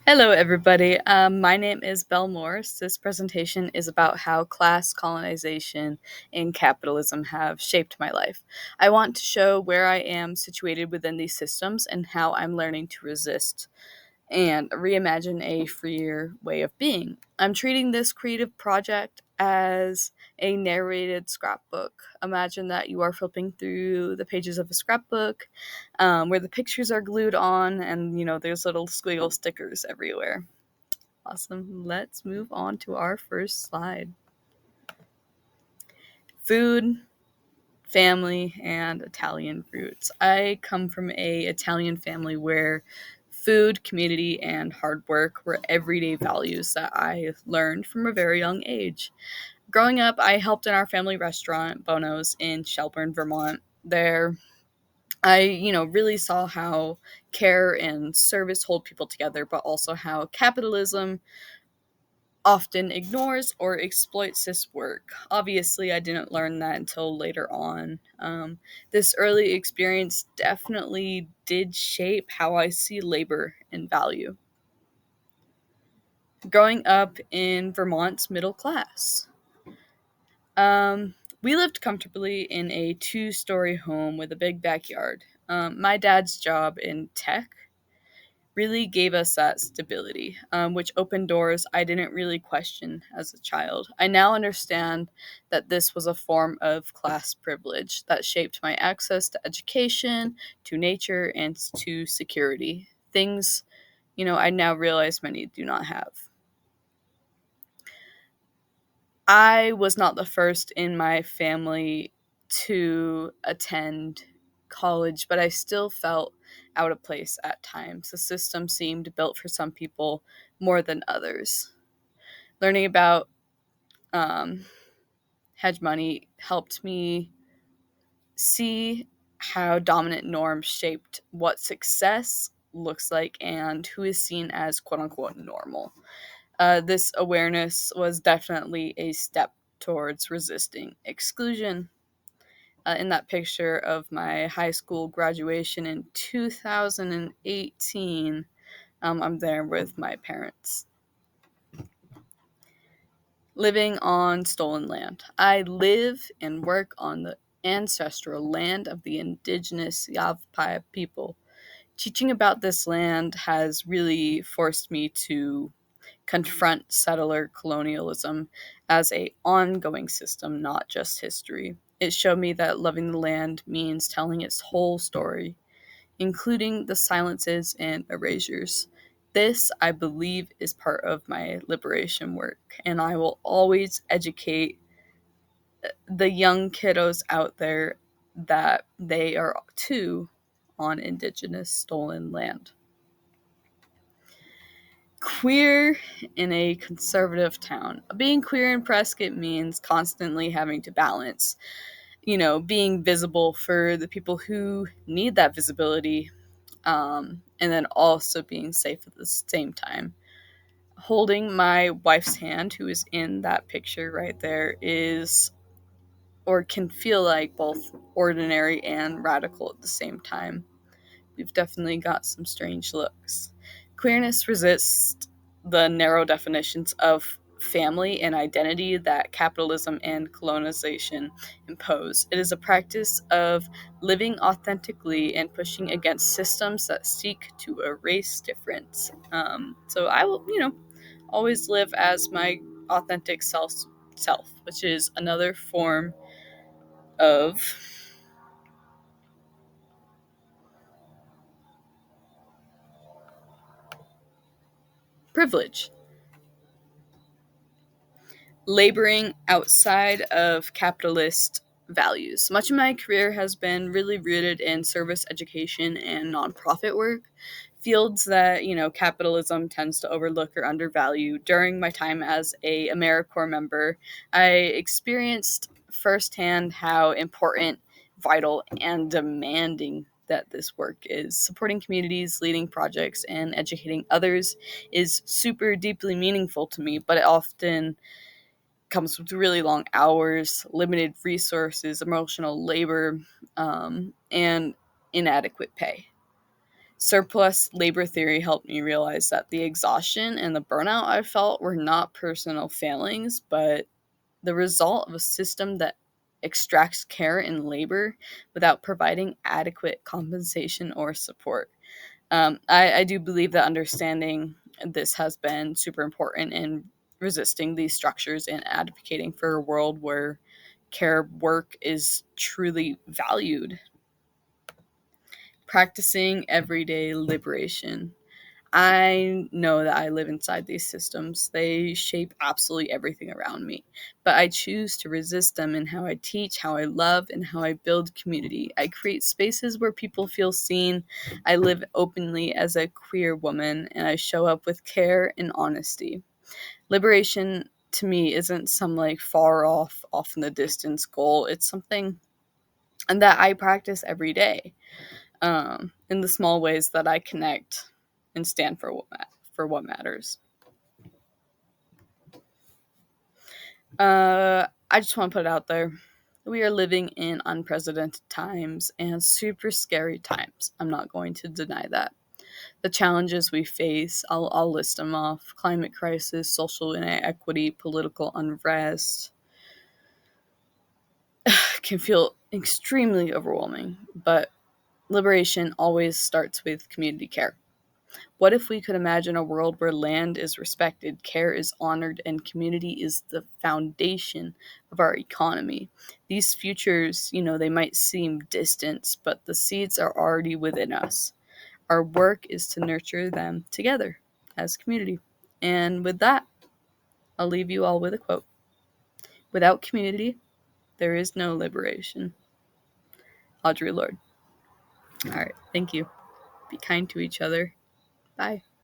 Hello, everybody. My name is Belle Morse. This presentation is about how class, colonization, and capitalism have shaped my life. I want to show where I am situated within these systems and how I'm learning to resist and reimagine a freer way of being. I'm treating this creative project as a narrated scrapbook. Imagine that you are flipping through the pages of a scrapbook where the pictures are glued on and, there's little squiggle stickers everywhere. Awesome. Let's move on to our first slide. Food, family, and Italian roots. I come from a Italian family where food, community, and hard work were everyday values that I learned from a very young age. Growing up, I helped in our family restaurant, Bono's, in Shelburne, Vermont. There, I, really saw how care and service hold people together, but also how capitalism often ignores or exploits this work. Obviously, I didn't learn that until later on. This early experience definitely did shape how I see labor and value. Growing up in Vermont's middle class, we lived comfortably in a two-story home with a big backyard. My dad's job in tech really gave us that stability, which opened doors I didn't really question as a child. I now understand that this was a form of class privilege that shaped my access to education, to nature, and to security. Things, I now realize many do not have. I was not the first in my family to attend college, but I still felt out of place at times. The system seemed built for some people more than others. Learning about um, hegemony helped me see how dominant norms shaped what success looks like and who is seen as quote unquote normal. This awareness was definitely a step towards resisting exclusion. In that picture of my high school graduation in 2018, I'm there with my parents. Living on stolen land. I live and work on the ancestral land of the indigenous Yavapai people. Teaching about this land has really forced me to confront settler colonialism as a ongoing system, not just history. It showed me that loving the land means telling its whole story, including the silences and erasures. This, I believe, is part of my liberation work, and I will always educate the young kiddos out there that they are too on indigenous stolen land. Queer in a conservative town. Being queer in Prescott means constantly having to balance, being visible for the people who need that visibility, and then also being safe at the same time. Holding my wife's hand, who is in that picture right there, is or can feel like both ordinary and radical at the same time. We've definitely got some strange looks. Queerness resists the narrow definitions of family and identity that capitalism and colonization impose. It is a practice of living authentically and pushing against systems that seek to erase difference. So I will, always live as my authentic self, which is another form of privilege. Laboring outside of capitalist values. Much of my career has been really rooted in service education and nonprofit work, fields that, capitalism tends to overlook or undervalue. During my time as a AmeriCorps member, I experienced firsthand how important, vital, and demanding that this work is. Supporting communities, leading projects, and educating others is super deeply meaningful to me, but it often comes with really long hours, limited resources, emotional labor, and inadequate pay. Surplus labor theory helped me realize that the exhaustion and the burnout I felt were not personal failings, but the result of a system that extracts care and labor without providing adequate compensation or support. I do believe that understanding this has been super important in resisting these structures and advocating for a world where care work is truly valued. Practicing everyday liberation. I know that I live inside these systems. They shape absolutely everything around me. But I choose to resist them in how I teach, how I love, and how I build community. I create spaces where people feel seen. I live openly as a queer woman, and I show up with care and honesty. Liberation to me isn't some like far off in the distance goal. It's something and that I practice every day, in the small ways that I connect and stand for what matters. I just want to put it out there. We are living in unprecedented times and super scary times. I'm not going to deny that. The challenges we face, I'll list them off: climate crisis, social inequity, political unrest, can feel extremely overwhelming, but liberation always starts with community care. What if we could imagine a world where land is respected, care is honored, and community is the foundation of our economy? These futures, they might seem distant, but the seeds are already within us. Our work is to nurture them together as community. And with that, I'll leave you all with a quote: "Without community, there is no liberation." Audre Lorde. All right, thank you. Be kind to each other. Bye.